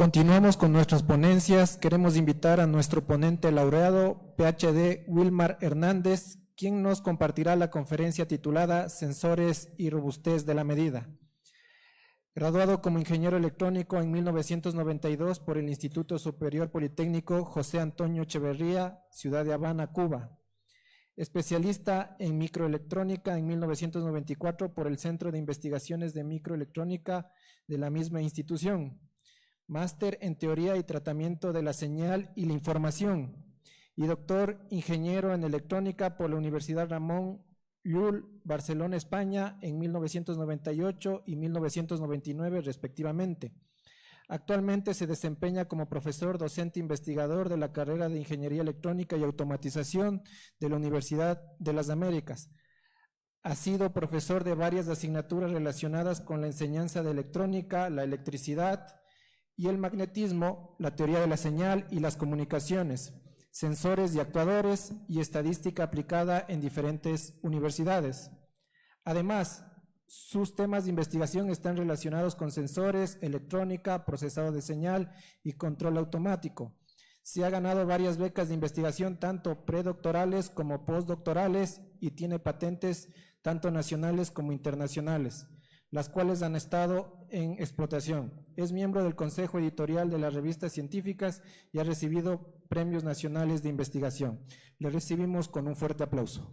Continuamos con nuestras ponencias. Queremos invitar a nuestro ponente laureado, PhD Wilmar Hernández, quien nos compartirá la conferencia titulada Sensores y robustez de la medida. Graduado como ingeniero electrónico en 1992 por el Instituto Superior Politécnico José Antonio Echeverría, Ciudad de Habana, Cuba. Especialista en microelectrónica en 1994 por el Centro de Investigaciones de Microelectrónica de la misma institución. Máster en Teoría y Tratamiento de la Señal y la Información y doctor ingeniero en Electrónica por la Universidad Ramón Llull, Barcelona, España, en 1998 y 1999 respectivamente. Actualmente se desempeña como profesor docente investigador de la carrera de Ingeniería Electrónica y Automatización de la Universidad de las Américas. Ha sido profesor de varias asignaturas relacionadas con la enseñanza de electrónica, la electricidad y el magnetismo, la teoría de la señal y las comunicaciones, sensores y actuadores y estadística aplicada en diferentes universidades. Además, sus temas de investigación están relacionados con sensores, electrónica, procesado de señal y control automático. Se ha ganado varias becas de investigación, tanto predoctorales como postdoctorales, y tiene patentes tanto nacionales como internacionales, las cuales han estado en explotación. Es miembro del Consejo Editorial de las Revistas Científicas y ha recibido premios nacionales de investigación. Le recibimos con un fuerte aplauso.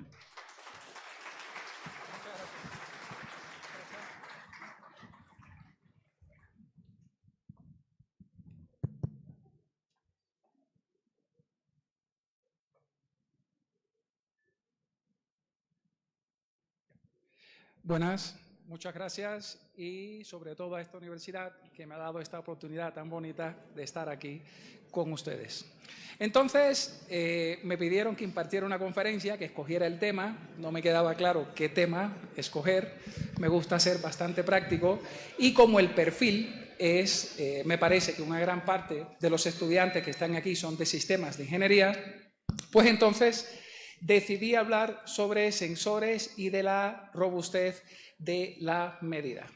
Buenas, muchas gracias y sobre todo a esta universidad que me ha dado esta oportunidad tan bonita de estar aquí con ustedes. Entonces, me pidieron que impartiera una conferencia, que escogiera el tema. No me quedaba claro qué tema escoger. Me gusta ser bastante práctico y como el perfil es, me parece que una gran parte de los estudiantes que están aquí son de sistemas de ingeniería, pues entonces decidí hablar sobre sensores y de la robustez de la medida.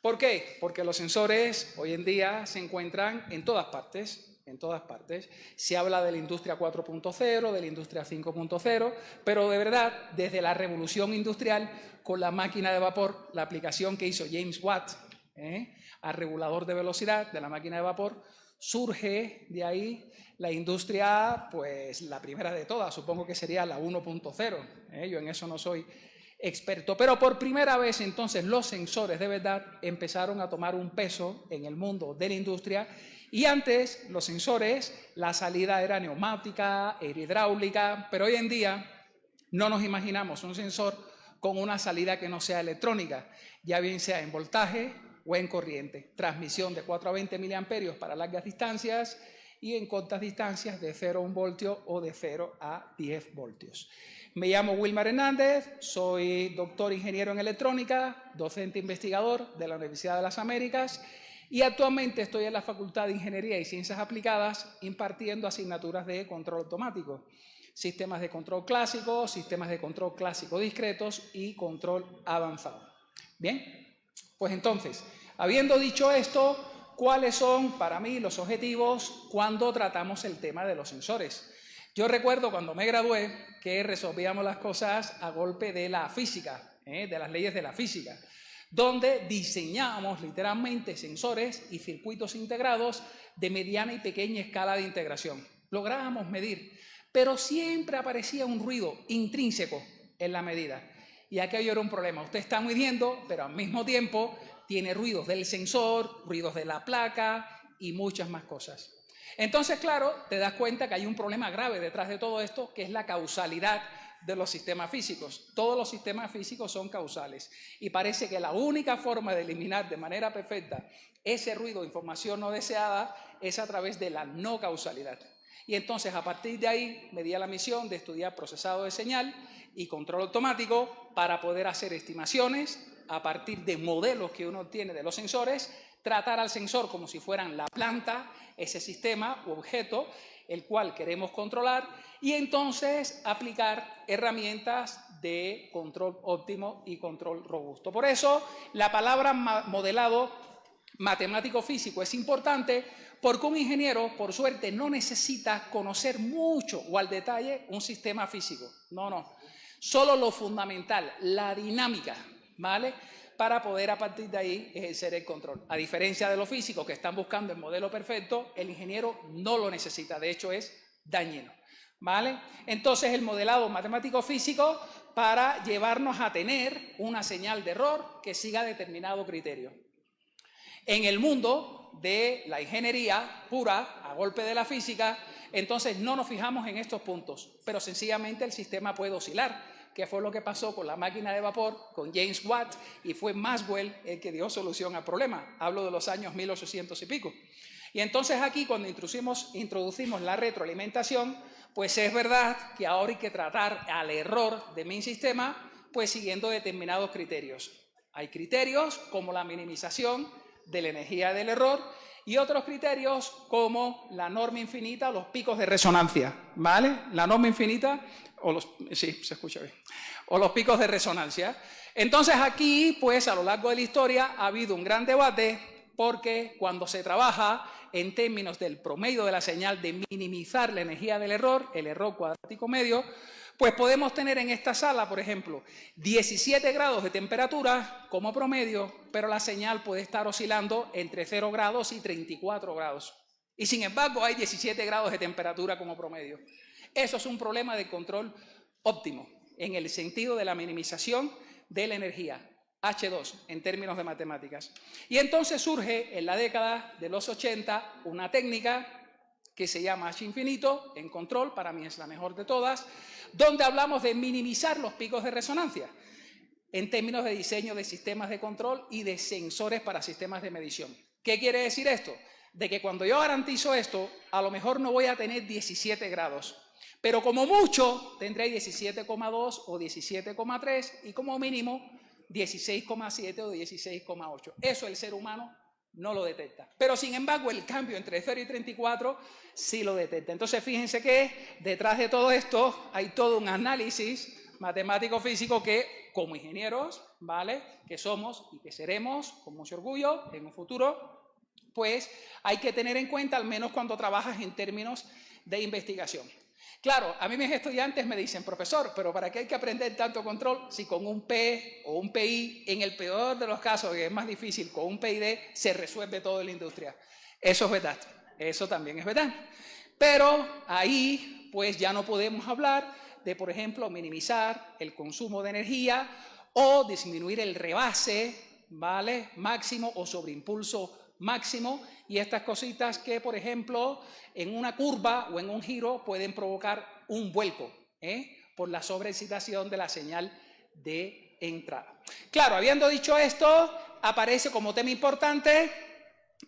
¿Por qué? Porque los sensores hoy en día se encuentran en todas partes. En todas partes. Se habla de la industria 4.0, de la industria 5.0, pero de verdad, desde la revolución industrial con la máquina de vapor, la aplicación que hizo James Watt al regulador de velocidad de la máquina de vapor, surge de ahí la industria, pues la primera de todas, supongo que sería la 1.0. Yo en eso no soy experto, pero por primera vez entonces los sensores de verdad empezaron a tomar un peso en el mundo de la industria. Y antes los sensores, la salida era neumática, era hidráulica, pero hoy en día no nos imaginamos un sensor con una salida que no sea electrónica, ya bien sea en voltaje o en corriente. Transmisión de 4 a 20 miliamperios para largas distancias y en cortas distancias de 0 a 1 voltio o de 0 a 10 voltios. Me llamo Wilmar Hernández, soy doctor ingeniero en electrónica, docente investigador de la Universidad de las Américas y actualmente estoy en la Facultad de Ingeniería y Ciencias Aplicadas impartiendo asignaturas de control automático, sistemas de control clásico, sistemas de control clásico discretos y control avanzado. Bien, pues entonces, habiendo dicho esto, ¿cuáles son para mí los objetivos cuando tratamos el tema de los sensores? Yo recuerdo cuando me gradué que resolvíamos las cosas a golpe de la física, de las leyes de la física, donde diseñábamos literalmente sensores y circuitos integrados de mediana y pequeña escala de integración. Lográbamos medir, pero siempre aparecía un ruido intrínseco en la medida. Y aquello era un problema. Usted está midiendo, pero al mismo tiempo tiene ruidos del sensor, ruidos de la placa y muchas más cosas. Entonces, claro, te das cuenta que hay un problema grave detrás de todo esto, que es la causalidad de los sistemas físicos. Todos los sistemas físicos son causales y parece que la única forma de eliminar de manera perfecta ese ruido o información no deseada es a través de la no causalidad. Y entonces, a partir de ahí, me di a la misión de estudiar procesado de señal y control automático para poder hacer estimaciones a partir de modelos que uno tiene de los sensores, tratar al sensor como si fueran la planta, ese sistema u objeto, el cual queremos controlar, y entonces aplicar herramientas de control óptimo y control robusto. Por eso, la palabra modelado matemático-físico es importante porque un ingeniero, por suerte, no necesita conocer mucho o al detalle un sistema físico. No. Solo lo fundamental, la dinámica, ¿vale? Para poder a partir de ahí ejercer el control. A diferencia de los físicos que están buscando el modelo perfecto, el ingeniero no lo necesita, de hecho es dañino, ¿vale? Entonces el modelado matemático-físico para llevarnos a tener una señal de error que siga determinado criterio. En el mundo de la ingeniería pura, a golpe de la física, entonces no nos fijamos en estos puntos, pero sencillamente el sistema puede oscilar, que fue lo que pasó con la máquina de vapor, con James Watt, y fue Maxwell el que dio solución al problema. Hablo de los años 1800 y pico. Y entonces aquí, cuando introducimos la retroalimentación, pues es verdad que ahora hay que tratar al error de mi sistema, pues siguiendo determinados criterios. Hay criterios como la minimización de la energía del error y otros criterios como la norma infinita o los picos de resonancia, ¿vale? La norma infinita sí, se escucha bien, o los picos de resonancia. Entonces aquí, pues a lo largo de la historia ha habido un gran debate porque cuando se trabaja en términos del promedio de la señal de minimizar la energía del error, el error cuadrático medio, pues podemos tener en esta sala, por ejemplo, 17 grados de temperatura como promedio, pero la señal puede estar oscilando entre 0 grados y 34 grados. Y sin embargo hay 17 grados de temperatura como promedio. Eso es un problema de control óptimo, en el sentido de la minimización de la energía, H2, en términos de matemáticas. Y entonces surge en la década de los 80 una técnica que se llama H infinito, en control, para mí es la mejor de todas, donde hablamos de minimizar los picos de resonancia en términos de diseño de sistemas de control y de sensores para sistemas de medición. ¿Qué quiere decir esto? De que cuando yo garantizo esto, a lo mejor no voy a tener 17 grados, pero como mucho tendré 17,2 o 17,3 y como mínimo 16,7 o 16,8. Eso el ser humano no lo detecta. Pero sin embargo el cambio entre 0 y 34 sí lo detecta. Entonces fíjense que detrás de todo esto hay todo un análisis matemático-físico que como ingenieros, ¿vale?, que somos y que seremos con mucho orgullo en un futuro, pues hay que tener en cuenta al menos cuando trabajas en términos de investigación. Claro, a mí mis estudiantes me dicen, profesor, pero ¿para qué hay que aprender tanto control si con un P o un PI, en el peor de los casos, que es más difícil, con un PID se resuelve todo en la industria? Eso es verdad, eso también es verdad. Pero ahí pues ya no podemos hablar de, por ejemplo, minimizar el consumo de energía o disminuir el rebase, ¿vale?, máximo o sobreimpulso máximo, y estas cositas que, por ejemplo, en una curva o en un giro pueden provocar un vuelco, por la sobreexcitación de la señal de entrada. Claro, habiendo dicho esto, aparece como tema importante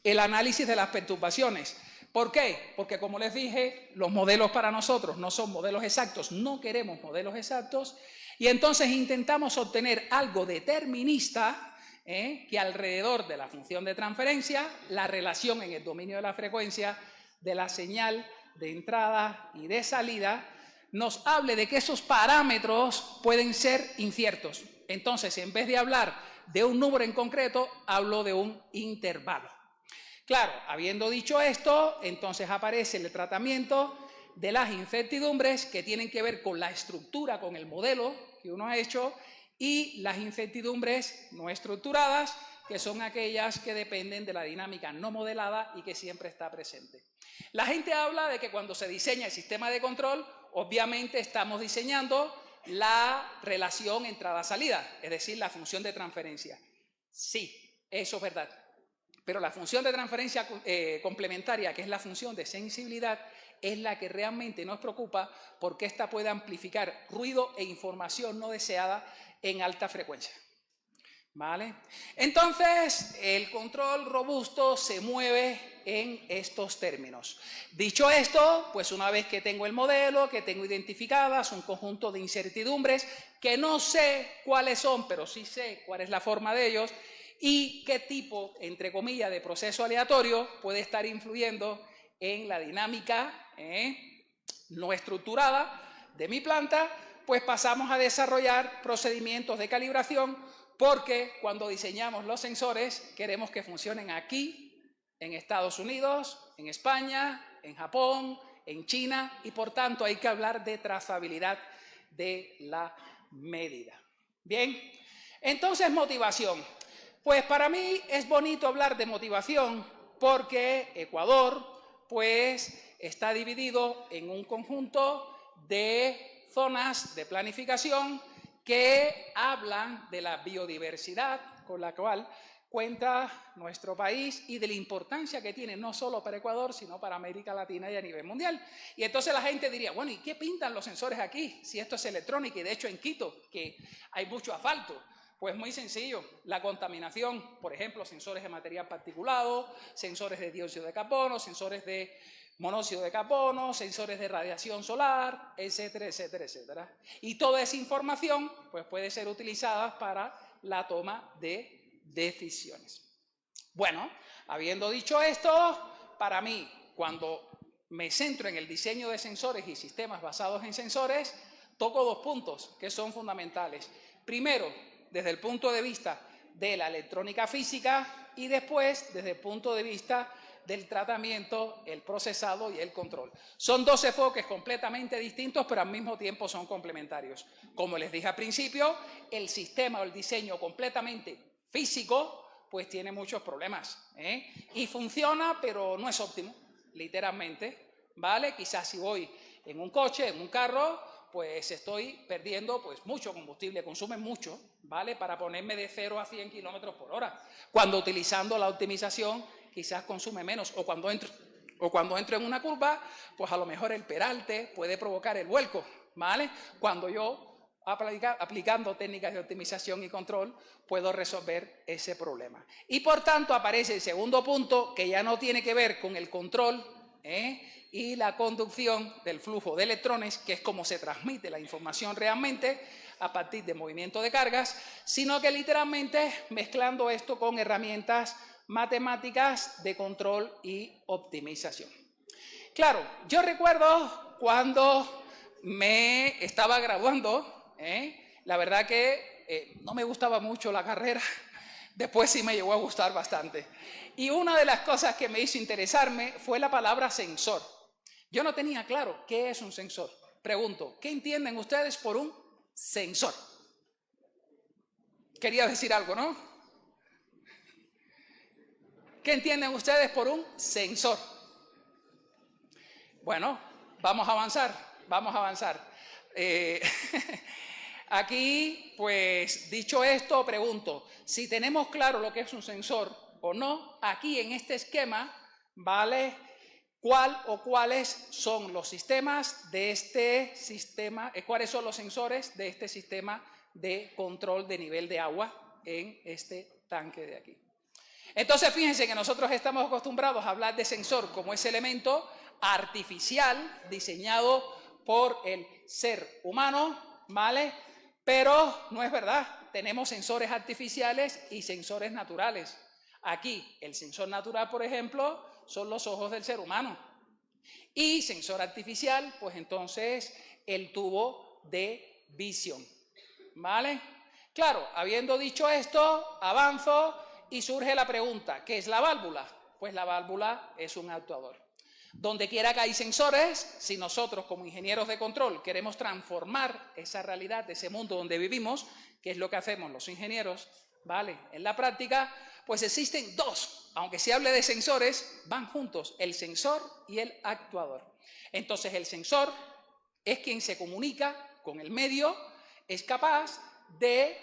el análisis de las perturbaciones. ¿Por qué? Porque, como les dije, los modelos para nosotros no son modelos exactos, no queremos modelos exactos, y entonces intentamos obtener algo determinista, que alrededor de la función de transferencia, la relación en el dominio de la frecuencia de la señal de entrada y de salida, nos hable de que esos parámetros pueden ser inciertos. Entonces, en vez de hablar de un número en concreto, hablo de un intervalo. Claro, habiendo dicho esto, entonces aparece el tratamiento de las incertidumbres que tienen que ver con la estructura, con el modelo que uno ha hecho, y las incertidumbres no estructuradas, que son aquellas que dependen de la dinámica no modelada y que siempre está presente. La gente habla de que cuando se diseña el sistema de control, obviamente estamos diseñando la relación entrada-salida, es decir, la función de transferencia. Sí, eso es verdad. Pero la función de transferencia complementaria, que es la función de sensibilidad, es la que realmente nos preocupa porque ésta puede amplificar ruido e información no deseada en alta frecuencia. ¿Vale? Entonces, el control robusto se mueve en estos términos. Dicho esto, pues una vez que tengo el modelo, que tengo identificadas un conjunto de incertidumbres, que no sé cuáles son, pero sí sé cuál es la forma de ellos, y qué tipo, entre comillas, de proceso aleatorio puede estar influyendo en la dinámica no estructurada de mi planta, pues pasamos a desarrollar procedimientos de calibración porque cuando diseñamos los sensores queremos que funcionen aquí, en Estados Unidos, en España, en Japón, en China, y por tanto hay que hablar de trazabilidad de la medida. Bien, entonces motivación. Pues para mí es bonito hablar de motivación porque Ecuador pues está dividido en un conjunto de zonas de planificación que hablan de la biodiversidad con la cual cuenta nuestro país y de la importancia que tiene no solo para Ecuador, sino para América Latina y a nivel mundial. Y entonces la gente diría, bueno, ¿y qué pintan los sensores aquí? Si esto es electrónica, y de hecho en Quito, que hay mucho asfalto. Pues muy sencillo, la contaminación, por ejemplo, sensores de material particulado, sensores de dióxido de carbono, sensores de monóxido de carbono, sensores de radiación solar, etcétera, etcétera, etcétera. Y toda esa información pues, puede ser utilizada para la toma de decisiones. Bueno, habiendo dicho esto, para mí, cuando me centro en el diseño de sensores y sistemas basados en sensores, toco dos puntos que son fundamentales. Primero, desde el punto de vista de la electrónica física y después desde el punto de vista del tratamiento, el procesado y el control. Son dos enfoques completamente distintos, pero al mismo tiempo son complementarios. Como les dije al principio, el sistema o el diseño completamente físico, pues tiene muchos problemas, y funciona, pero no es óptimo, literalmente, ¿vale? Quizás si voy en un coche, en un carro, pues estoy perdiendo pues, mucho combustible, consume mucho, ¿vale? Para ponerme de 0 a 100 kilómetros por hora. Cuando utilizando la optimización quizás consume menos, o cuando entro en una curva, pues a lo mejor el peralte puede provocar el vuelco, ¿vale? Cuando yo, aplicando técnicas de optimización y control, puedo resolver ese problema. Y por tanto aparece el segundo punto, que ya no tiene que ver con el control, y la conducción del flujo de electrones, que es como se transmite la información realmente a partir de movimiento de cargas, sino que literalmente mezclando esto con herramientas matemáticas de control y optimización. Claro, yo recuerdo cuando me estaba graduando, la verdad que no me gustaba mucho la carrera, después sí me llegó a gustar bastante. Y una de las cosas que me hizo interesarme fue la palabra sensor. Yo no tenía claro qué es un sensor. Pregunto, ¿qué entienden ustedes por un sensor? Quería decir algo, ¿no? ¿Qué entienden ustedes por un sensor? Bueno, vamos a avanzar. Aquí, pues, dicho esto, pregunto, si tenemos claro lo que es un sensor o no, aquí en este esquema, ¿vale? ¿Cuál o cuáles son los sistemas de este sistema, cuáles son los sensores de este sistema de control de nivel de agua en este tanque de aquí? Entonces, fíjense que nosotros estamos acostumbrados a hablar de sensor como ese elemento artificial diseñado por el ser humano, ¿vale? Pero no es verdad, tenemos sensores artificiales y sensores naturales. Aquí, el sensor natural, por ejemplo, son los ojos del ser humano. Y sensor artificial, pues entonces, el tubo de visión, ¿vale? Claro, habiendo dicho esto, avanzo y surge la pregunta, ¿qué es la válvula? Pues la válvula es un actuador. Donde quiera que hay sensores, si nosotros como ingenieros de control queremos transformar esa realidad de ese mundo donde vivimos, que es lo que hacemos los ingenieros, ¿vale? En la práctica, pues existen dos, aunque se hable de sensores, van juntos, el sensor y el actuador. Entonces el sensor es quien se comunica con el medio, es capaz de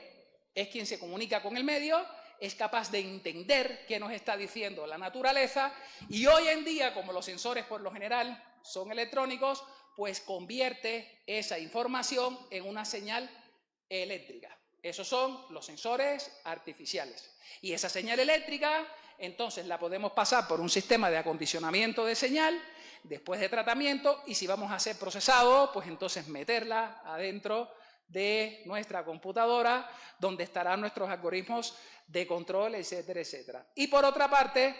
entender qué nos está diciendo la naturaleza, y hoy en día, como los sensores por lo general son electrónicos, pues convierte esa información en una señal eléctrica. Esos son los sensores artificiales. Y esa señal eléctrica, entonces la podemos pasar por un sistema de acondicionamiento de señal, después de tratamiento, y si vamos a hacer procesado, pues entonces meterla adentro de nuestra computadora, donde estarán nuestros algoritmos de control, etcétera, etcétera. Y por otra parte,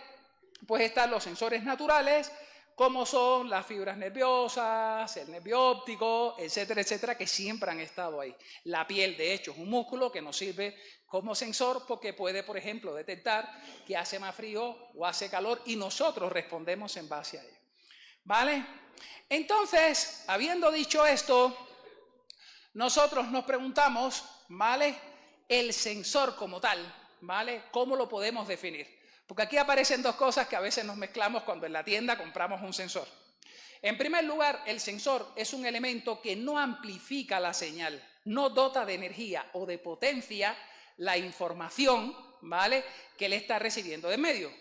pues están los sensores naturales, como son las fibras nerviosas, el nervio óptico, etcétera, etcétera, que siempre han estado ahí. La piel, de hecho, es un músculo que nos sirve como sensor porque puede, por ejemplo, detectar que hace más frío o hace calor y nosotros respondemos en base a ello. ¿Vale? Entonces, habiendo dicho esto, nosotros nos preguntamos, ¿vale? El sensor como tal, ¿vale? ¿Cómo lo podemos definir? Porque aquí aparecen dos cosas que a veces nos mezclamos cuando en la tienda compramos un sensor. En primer lugar, el sensor es un elemento que no amplifica la señal, no dota de energía o de potencia la información, ¿vale?, que le está recibiendo de medio.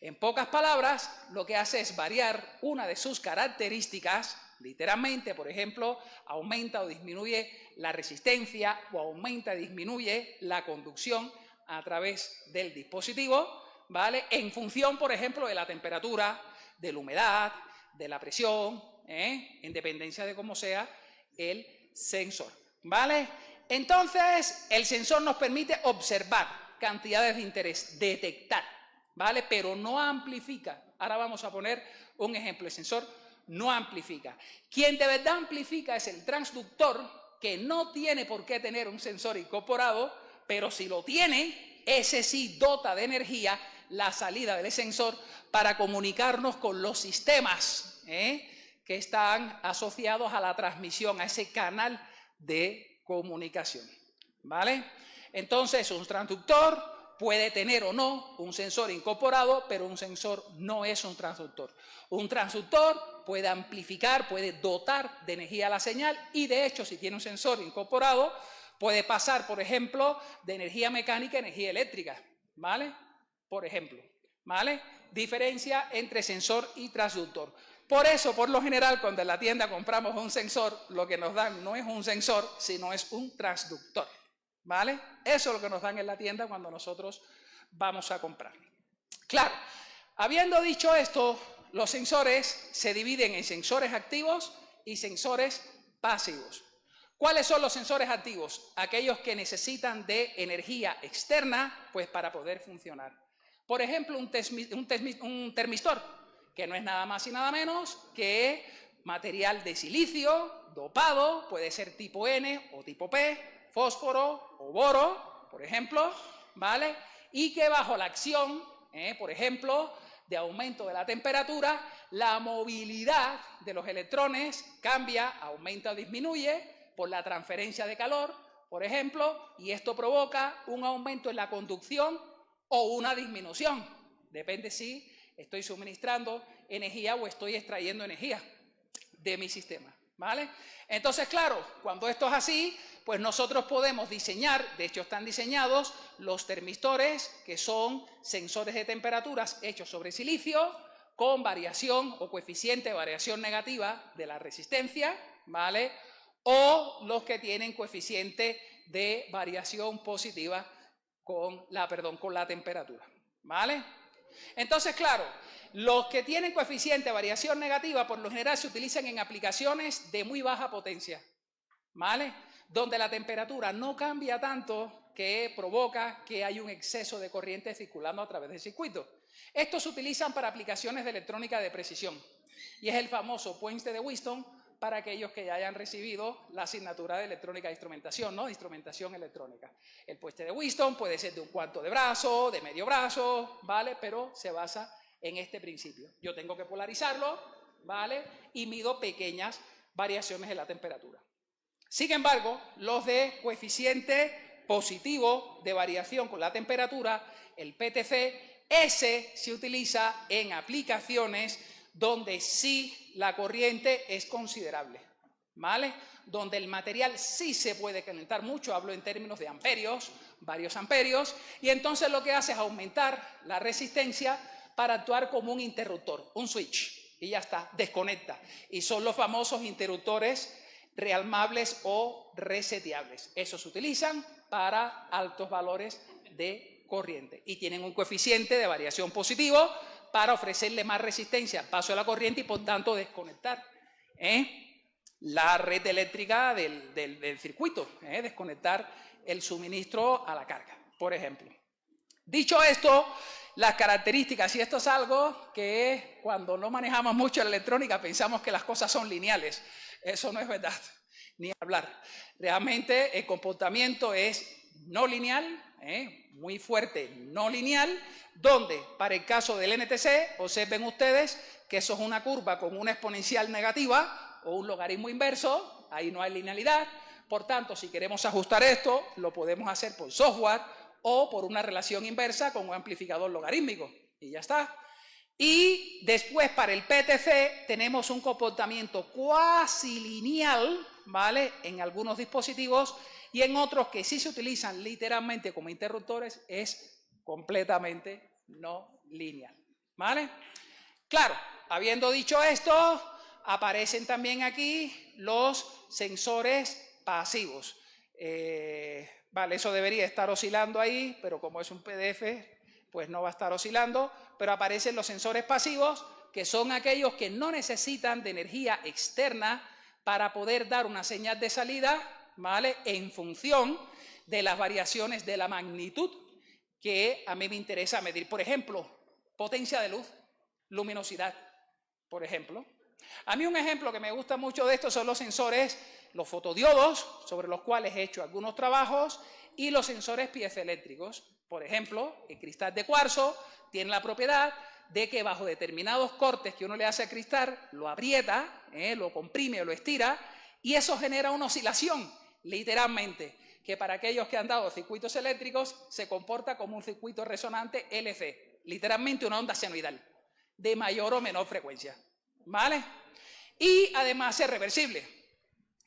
En pocas palabras, lo que hace es variar una de sus características, literalmente, por ejemplo, aumenta o disminuye la resistencia o aumenta o disminuye la conducción a través del dispositivo, ¿vale?, en función, por ejemplo, de la temperatura, de la humedad, de la presión, en dependencia de cómo sea el sensor, ¿vale? Entonces, el sensor nos permite observar cantidades de interés, detectar, ¿vale? Pero no amplifica. Ahora vamos a poner un ejemplo. El sensor no amplifica. Quien de verdad amplifica es el transductor, que no tiene por qué tener un sensor incorporado, pero si lo tiene, ese sí dota de energía la salida del sensor para comunicarnos con los sistemas que están asociados a la transmisión, a ese canal de comunicación, ¿vale? Entonces, un transductor puede tener o no un sensor incorporado, pero un sensor no es un transductor. Un transductor puede amplificar, puede dotar de energía a la señal y, de hecho, si tiene un sensor incorporado, puede pasar, por ejemplo, de energía mecánica a energía eléctrica, ¿vale? Por ejemplo, ¿vale? Diferencia entre sensor y transductor. Por eso, por lo general, cuando en la tienda compramos un sensor, lo que nos dan no es un sensor, sino es un transductor, ¿vale? Eso es lo que nos dan en la tienda cuando nosotros vamos a comprar. Claro, habiendo dicho esto, los sensores se dividen en sensores activos y sensores pasivos. ¿Cuáles son los sensores activos? Aquellos que necesitan de energía externa, pues, para poder funcionar. Por ejemplo, un termistor, que no es nada más y nada menos que material de silicio dopado, puede ser tipo N o tipo P, fósforo o boro, por ejemplo, ¿vale? Y que bajo la acción, por ejemplo, de aumento de la temperatura, la movilidad de los electrones cambia, aumenta o disminuye por la transferencia de calor, por ejemplo, y esto provoca un aumento en la conducción o una disminución. Depende si estoy suministrando energía o estoy extrayendo energía de mi sistema, ¿vale? Entonces, claro, cuando esto es así, pues nosotros podemos diseñar, de hecho están diseñados, los termistores, que son sensores de temperaturas hechos sobre silicio, con variación o coeficiente de variación negativa de la resistencia, ¿vale?, o los que tienen coeficiente de variación positiva con la temperatura, ¿vale? Entonces, claro, los que tienen coeficiente de variación negativa por lo general se utilizan en aplicaciones de muy baja potencia, ¿vale?, donde la temperatura no cambia tanto que provoca que hay un exceso de corriente circulando a través del circuito. Estos se utilizan para aplicaciones de electrónica de precisión y es el famoso puente de Wheatstone para aquellos que ya hayan recibido la asignatura de electrónica de instrumentación, ¿no?, de instrumentación electrónica. El puente de Wheatstone puede ser de un cuarto de brazo, de medio brazo, ¿vale?, pero se basa en este principio. Yo tengo que polarizarlo, ¿vale?, y mido pequeñas variaciones en la temperatura. Sin embargo, los de coeficiente positivo de variación con la temperatura, el PTC, ese se utiliza en aplicaciones donde sí la corriente es considerable, ¿vale?, donde el material sí se puede calentar mucho, hablo en términos de amperios, varios amperios, y entonces lo que hace es aumentar la resistencia para actuar como un interruptor, un switch, y ya está, desconecta. Y son los famosos interruptores realmables o reseteables. Esos se utilizan para altos valores de corriente y tienen un coeficiente de variación positivo para ofrecerle más resistencia al paso de la corriente y, por tanto, desconectar la red eléctrica del circuito, desconectar el suministro a la carga, por ejemplo. Dicho esto, las características, y esto es algo que cuando no manejamos mucho la electrónica pensamos que las cosas son lineales. Eso no es verdad, ni hablar. Realmente el comportamiento es no lineal, muy fuerte, no lineal, donde para el caso del NTC, observen ustedes que eso es una curva con una exponencial negativa o un logaritmo inverso, ahí no hay linealidad. Por tanto, si queremos ajustar esto, lo podemos hacer por software o por una relación inversa con un amplificador logarítmico. Y ya está. Y después, para el PTC, tenemos un comportamiento cuasi lineal, ¿vale? En algunos dispositivos, y en otros que sí se utilizan literalmente como interruptores, es completamente no lineal, ¿vale? Claro, habiendo dicho esto, aparecen también aquí los sensores pasivos. Vale, eso debería estar oscilando ahí, pero como es un PDF, pues no va a estar oscilando, pero aparecen los sensores pasivos, que son aquellos que no necesitan de energía externa para poder dar una señal de salida, ¿vale? En función de las variaciones de la magnitud que a mí me interesa medir. Por ejemplo, potencia de luz, luminosidad, por ejemplo. A mí un ejemplo que me gusta mucho de esto son los sensores, los fotodiodos, sobre los cuales he hecho algunos trabajos, y los sensores piezoeléctricos. Por ejemplo, el cristal de cuarzo tiene la propiedad de que bajo determinados cortes que uno le hace al cristal, lo aprieta, lo comprime o lo estira, y eso genera una oscilación, literalmente, que para aquellos que han dado circuitos eléctricos se comporta como un circuito resonante LC, literalmente una onda senoidal, de mayor o menor frecuencia, ¿vale? Y además es reversible.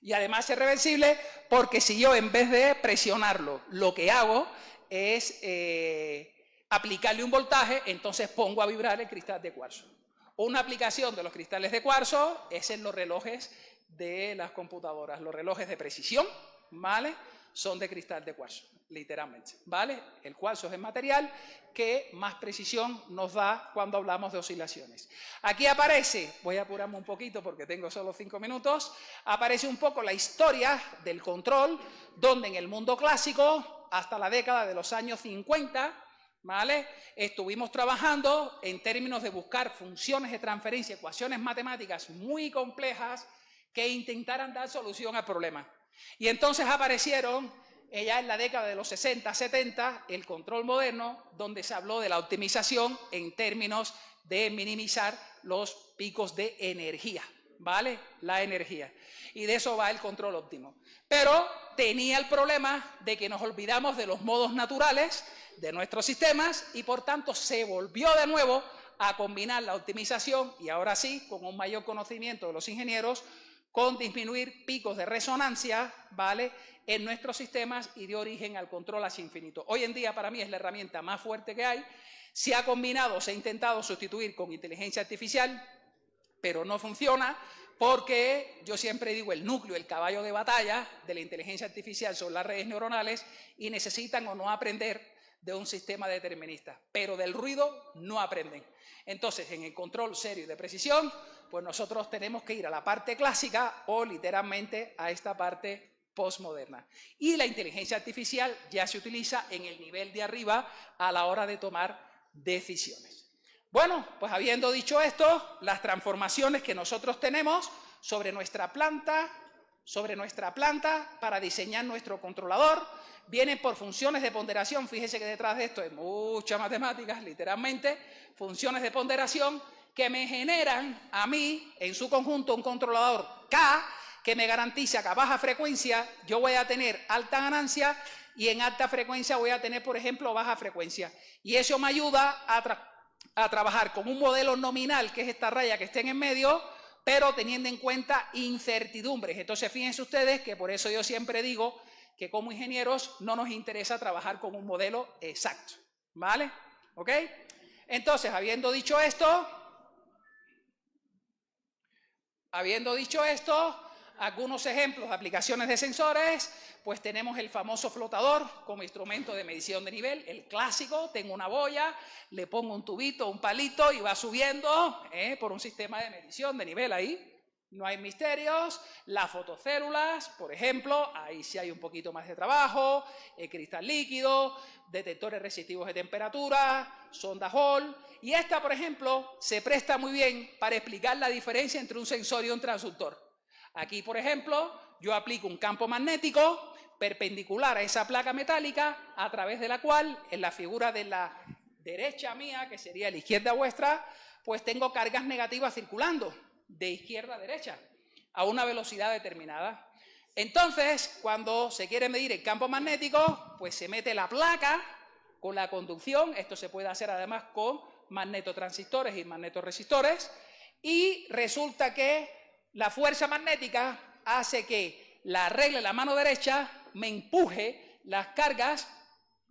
Y además es reversible porque si yo en vez de presionarlo, lo que hago es aplicarle un voltaje, entonces pongo a vibrar el cristal de cuarzo. Una aplicación de los cristales de cuarzo es en los relojes de las computadoras. Los relojes de precisión, ¿vale? Son de cristal de cuarzo, literalmente, ¿vale? El cuarzo es el material que más precisión nos da cuando hablamos de oscilaciones. Aquí aparece, voy a apurarme un poquito porque tengo solo 5 minutos, aparece un poco la historia del control, donde en el mundo clásico, hasta la década de los años 50, ¿vale? Estuvimos trabajando en términos de buscar funciones de transferencia, ecuaciones matemáticas muy complejas que intentaran dar solución al problema. Y entonces aparecieron, ya en la década de los 60, 70, el control moderno, donde se habló de la optimización en términos de minimizar los picos de energía, ¿vale? La energía. Y de eso va el control óptimo. Pero tenía el problema de que nos olvidamos de los modos naturales de nuestros sistemas y por tanto se volvió de nuevo a combinar la optimización y ahora sí, con un mayor conocimiento de los ingenieros, con disminuir picos de resonancia, ¿vale?, en nuestros sistemas y de origen al control hacia infinito. Hoy en día para mí es la herramienta más fuerte que hay. Se ha combinado, se ha intentado sustituir con inteligencia artificial, pero no funciona porque yo siempre digo el núcleo, el caballo de batalla de la inteligencia artificial son las redes neuronales y necesitan o no aprender de un sistema determinista, pero del ruido no aprenden. Entonces, en el control serio y de precisión, pues nosotros tenemos que ir a la parte clásica o literalmente a esta parte postmoderna. Y la inteligencia artificial ya se utiliza en el nivel de arriba a la hora de tomar decisiones. Bueno, pues habiendo dicho esto, las transformaciones que nosotros tenemos sobre nuestra planta para diseñar nuestro controlador vienen por funciones de ponderación. Fíjese que detrás de esto hay muchas matemáticas, literalmente, funciones de ponderación que me generan a mí, en su conjunto, un controlador K que me garantiza que a baja frecuencia yo voy a tener alta ganancia y en alta frecuencia voy a tener, por ejemplo, baja frecuencia. Y eso me ayuda a trabajar con un modelo nominal, que es esta raya que está en el medio, pero teniendo en cuenta incertidumbres. Entonces, fíjense ustedes que por eso yo siempre digo que como ingenieros no nos interesa trabajar con un modelo exacto, ¿vale? ¿Ok? Entonces, habiendo dicho esto, algunos ejemplos de aplicaciones de sensores, pues tenemos el famoso flotador como instrumento de medición de nivel, el clásico, tengo una boya, le pongo un tubito, un palito y va subiendo por un sistema de medición de nivel ahí. No hay misterios. Las fotocélulas, por ejemplo, ahí sí hay un poquito más de trabajo, el cristal líquido, detectores resistivos de temperatura, sonda Hall. Y esta, por ejemplo, se presta muy bien para explicar la diferencia entre un sensor y un transductor. Aquí, por ejemplo, yo aplico un campo magnético perpendicular a esa placa metálica, a través de la cual, en la figura de la derecha mía, que sería la izquierda vuestra, pues tengo cargas negativas circulando de izquierda a derecha a una velocidad determinada. Entonces, cuando se quiere medir el campo magnético, pues se mete la placa con la conducción. Esto se puede hacer además con magnetotransistores y magnetoresistores, y resulta que la fuerza magnética hace que la regla de la mano derecha me empuje las cargas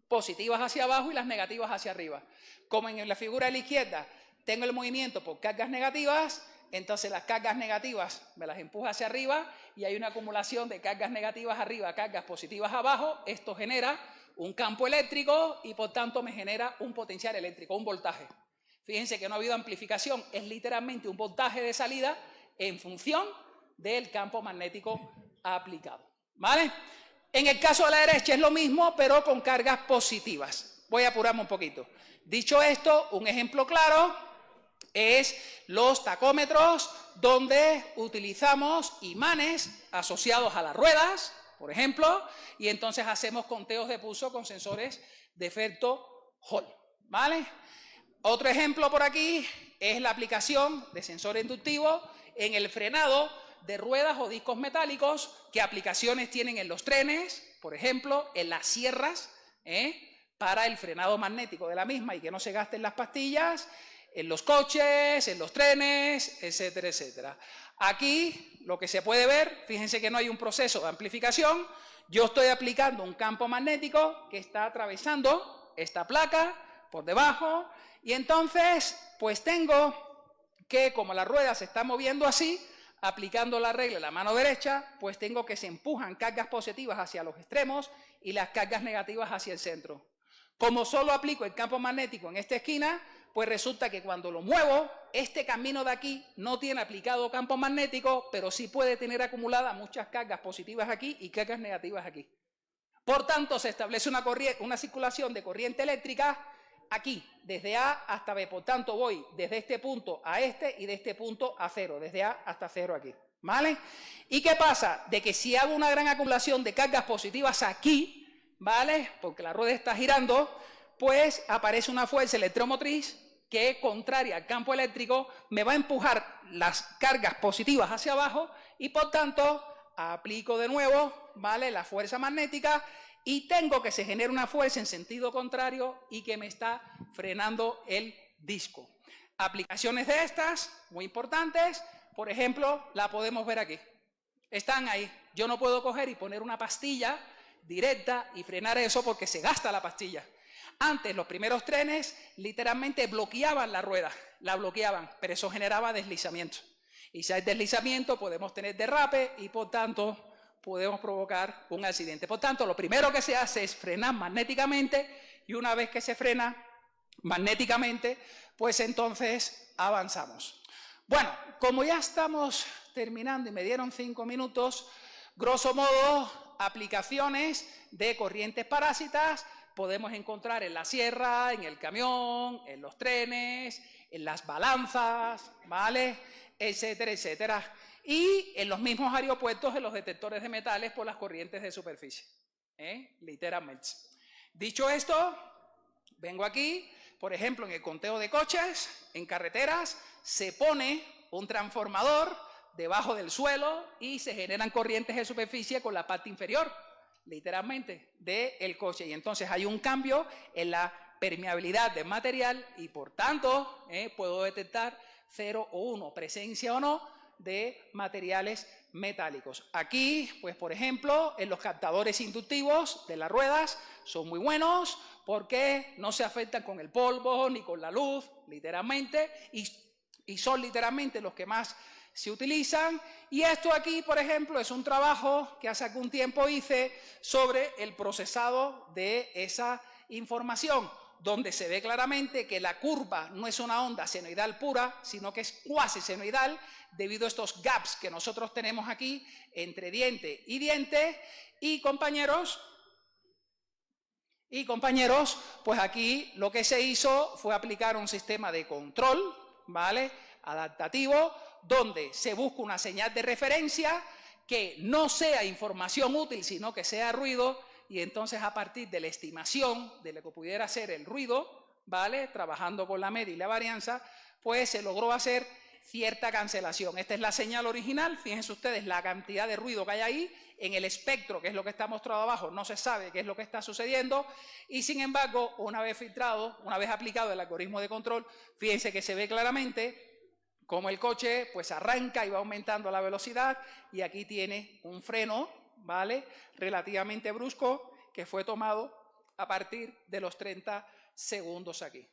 positivas hacia abajo y las negativas hacia arriba. Como en la figura de la izquierda tengo el movimiento por cargas negativas, entonces las cargas negativas me las empuja hacia arriba y hay una acumulación de cargas negativas arriba, cargas positivas abajo. Esto genera un campo eléctrico y por tanto me genera un potencial eléctrico, un voltaje. Fíjense que no ha habido amplificación, es literalmente un voltaje de salida en función del campo magnético aplicado, ¿vale? En el caso de la derecha es lo mismo, pero con cargas positivas. Voy a apurarme un poquito. Dicho esto, un ejemplo claro es los tacómetros, donde utilizamos imanes asociados a las ruedas, por ejemplo, y entonces hacemos conteos de pulso con sensores de efecto Hall, ¿vale? Otro ejemplo por aquí es la aplicación de sensor inductivo en el frenado de ruedas o discos metálicos. ¿Qué aplicaciones tienen en los trenes? Por ejemplo, en las sierras, para el frenado magnético de la misma y que no se gasten las pastillas, en los coches, en los trenes, etcétera, etcétera. Aquí lo que se puede ver, fíjense que no hay un proceso de amplificación. Yo estoy aplicando un campo magnético que está atravesando esta placa por debajo, y entonces pues tengo que, como la rueda se está moviendo así, aplicando la regla de la mano derecha, pues tengo que se empujan cargas positivas hacia los extremos y las cargas negativas hacia el centro. Como solo aplico el campo magnético en esta esquina, pues resulta que cuando lo muevo, este camino de aquí no tiene aplicado campo magnético, pero sí puede tener acumuladas muchas cargas positivas aquí y cargas negativas aquí. Por tanto, se establece una circulación de corriente eléctrica aquí, desde A hasta B. Por tanto, voy desde este punto a este y de este punto a cero, desde A hasta cero aquí, ¿vale? ¿Y qué pasa? De que si hago una gran acumulación de cargas positivas aquí, ¿vale? Porque la rueda está girando, pues aparece una fuerza electromotriz que, contraria al campo eléctrico, me va a empujar las cargas positivas hacia abajo y, por tanto, aplico de nuevo, ¿vale?, la fuerza magnética, y tengo que se genere una fuerza en sentido contrario y que me está frenando el disco. Aplicaciones de estas, muy importantes, por ejemplo, la podemos ver aquí. Están ahí. Yo no puedo coger y poner una pastilla directa y frenar eso porque se gasta la pastilla. Antes, los primeros trenes literalmente bloqueaban la rueda, la bloqueaban, pero eso generaba deslizamiento. Y si hay deslizamiento, podemos tener derrape y, por tanto, podemos provocar un accidente. Por tanto, lo primero que se hace es frenar magnéticamente, y una vez que se frena magnéticamente, pues entonces avanzamos. Bueno, como ya estamos terminando y me dieron 5 minutos, grosso modo, aplicaciones de corrientes parásitas podemos encontrar en la sierra, en el camión, en los trenes, en las balanzas, ¿vale?, etcétera, etcétera. Y en los mismos aeropuertos, en los detectores de metales por las corrientes de superficie, literalmente. Dicho esto, vengo aquí, por ejemplo, en el conteo de coches, en carreteras, se pone un transformador debajo del suelo y se generan corrientes de superficie con la parte inferior, literalmente, del coche. Y entonces hay un cambio en la permeabilidad del material y, por tanto, puedo detectar 0 o 1, presencia o no de materiales metálicos. Aquí, pues por ejemplo, en los captadores inductivos de las ruedas son muy buenos porque no se afectan con el polvo ni con la luz, literalmente, y son literalmente los que más se utilizan. Y esto aquí, por ejemplo, es un trabajo que hace algún tiempo hice sobre el procesado de esa información, donde se ve claramente que la curva no es una onda senoidal pura, sino que es cuasi senoidal, debido a estos gaps que nosotros tenemos aquí entre diente y diente. Y compañeros, pues aquí lo que se hizo fue aplicar un sistema de control, ¿vale?, adaptativo, donde se busca una señal de referencia que no sea información útil, sino que sea ruido, y entonces a partir de la estimación de lo que pudiera ser el ruido, ¿vale? Trabajando con la media y la varianza, pues se logró hacer cierta cancelación. Esta es la señal original, fíjense ustedes la cantidad de ruido que hay ahí, en el espectro, que es lo que está mostrado abajo, no se sabe qué es lo que está sucediendo, y sin embargo, una vez filtrado, una vez aplicado el algoritmo de control, fíjense que se ve claramente cómo el coche pues arranca y va aumentando la velocidad, y aquí tiene un freno, ¿vale?, relativamente brusco, que fue tomado a partir de los 30 segundos aquí.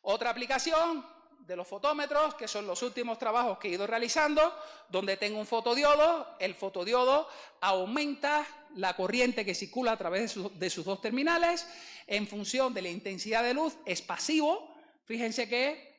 Otra aplicación de los fotómetros, que son los últimos trabajos que he ido realizando, donde tengo un fotodiodo, el fotodiodo aumenta la corriente que circula a través de sus dos terminales en función de la intensidad de luz, es pasivo. Fíjense que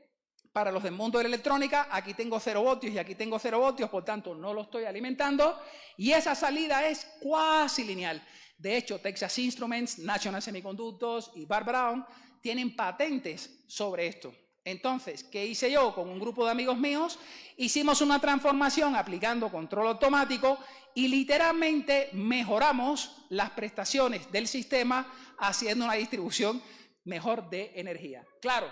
para los del mundo de la electrónica, aquí tengo 0 voltios y aquí tengo 0 voltios, por tanto no lo estoy alimentando, y esa salida es cuasi lineal. De hecho, Texas Instruments, National Semiconductors y Barr Brown tienen patentes sobre esto. Entonces, ¿qué hice yo? Con un grupo de amigos míos, hicimos una transformación aplicando control automático y literalmente mejoramos las prestaciones del sistema haciendo una distribución mejor de energía. Claro,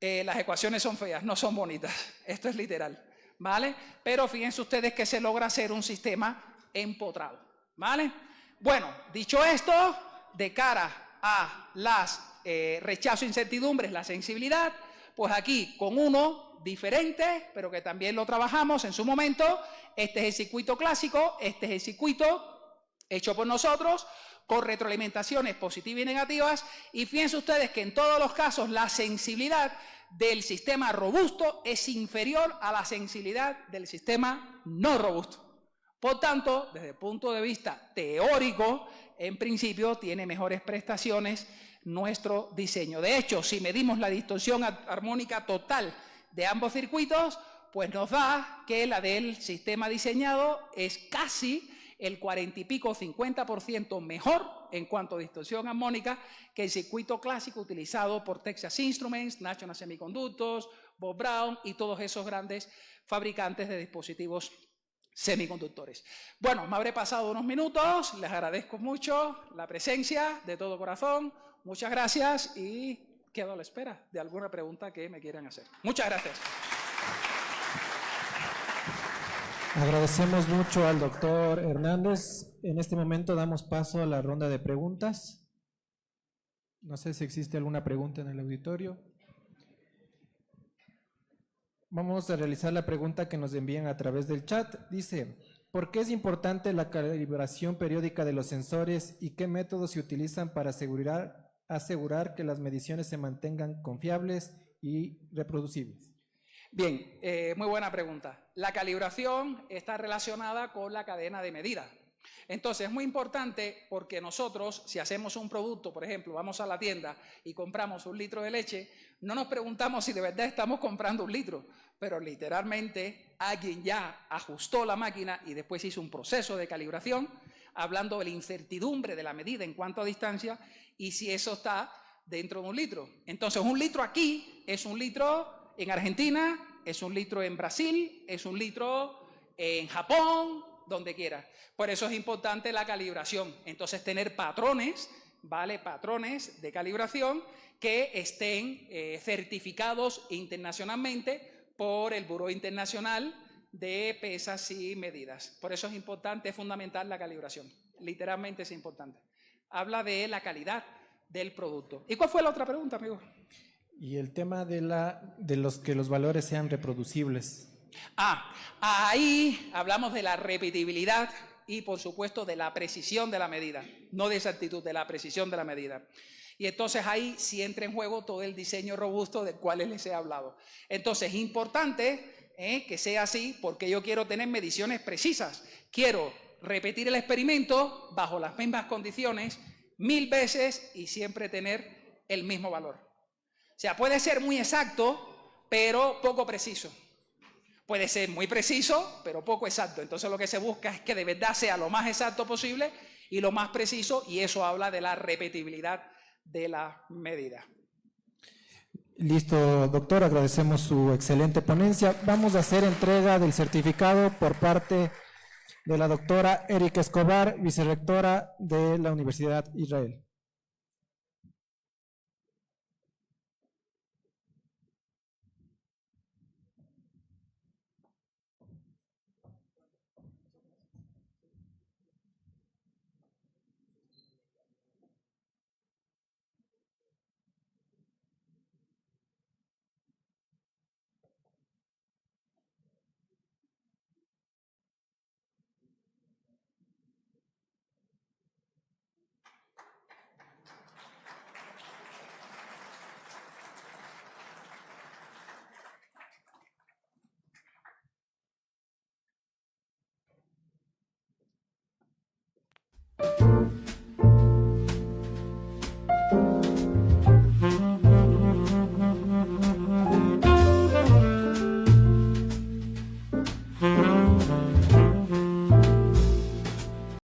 las ecuaciones son feas, no son bonitas, esto es literal, ¿vale? Pero fíjense ustedes que se logra hacer un sistema empotrado, ¿vale? Bueno, dicho esto, de cara a las rechazo, incertidumbres, la sensibilidad, pues aquí con uno diferente, pero que también lo trabajamos en su momento. Este es el circuito clásico, este es el circuito hecho por nosotros, con retroalimentaciones positivas y negativas, y fíjense ustedes que en todos los casos la sensibilidad del sistema robusto es inferior a la sensibilidad del sistema no robusto. Por tanto, desde el punto de vista teórico, en principio tiene mejores prestaciones nuestro diseño. De hecho, si medimos la distorsión armónica total de ambos circuitos, pues nos da que la del sistema diseñado es casi el 40 y pico, 50% mejor en cuanto a distorsión armónica que el circuito clásico utilizado por Texas Instruments, National Semiconductors, Bob Brown y todos esos grandes fabricantes de dispositivos semiconductores. Bueno, me habré pasado unos minutos, les agradezco mucho la presencia de todo corazón, muchas gracias y quedo a la espera de alguna pregunta que me quieran hacer. Muchas gracias. Agradecemos mucho al doctor Hernández. En este momento damos paso a la ronda de preguntas. No sé si existe alguna pregunta en el auditorio. Vamos a realizar la pregunta que nos envían a través del chat. Dice, ¿por qué es importante la calibración periódica de los sensores y qué métodos se utilizan para asegurar que las mediciones se mantengan confiables y reproducibles? Bien, muy buena pregunta. La calibración está relacionada con la cadena de medida. Entonces es muy importante porque nosotros, si hacemos un producto, por ejemplo, vamos a la tienda y compramos 1 litro de leche, no nos preguntamos si de verdad estamos comprando 1 litro, pero literalmente alguien ya ajustó la máquina y después hizo un proceso de calibración, hablando de la incertidumbre de la medida en cuanto a distancia y si eso está dentro de 1 litro. Entonces 1 litro aquí es 1 litro en Argentina, es 1 litro en Brasil, es 1 litro en Japón, donde quiera. Por eso es importante la calibración. Entonces tener patrones, ¿vale? Patrones de calibración que estén certificados internacionalmente por el Buró Internacional de Pesas y Medidas. Por eso es importante, es fundamental la calibración. Literalmente es importante. Habla de la calidad del producto. ¿Y cuál fue la otra pregunta, amigo? Y el tema de los que los valores sean reproducibles. Ahí hablamos de la repetibilidad y, por supuesto, de la precisión de la medida, no de exactitud, de la precisión de la medida. Y entonces ahí sí entra en juego todo el diseño robusto del cual les he hablado. Entonces es importante que sea así porque yo quiero tener mediciones precisas. Quiero repetir el experimento bajo las mismas condiciones 1000 veces y siempre tener el mismo valor. O sea, puede ser muy exacto, pero poco preciso. Puede ser muy preciso, pero poco exacto. Entonces lo que se busca es que de verdad sea lo más exacto posible y lo más preciso, y eso habla de la repetibilidad de la medida. Listo, doctor, agradecemos su excelente ponencia. Vamos a hacer entrega del certificado por parte de la doctora Erika Escobar, vicerrectora de la Universidad Israel.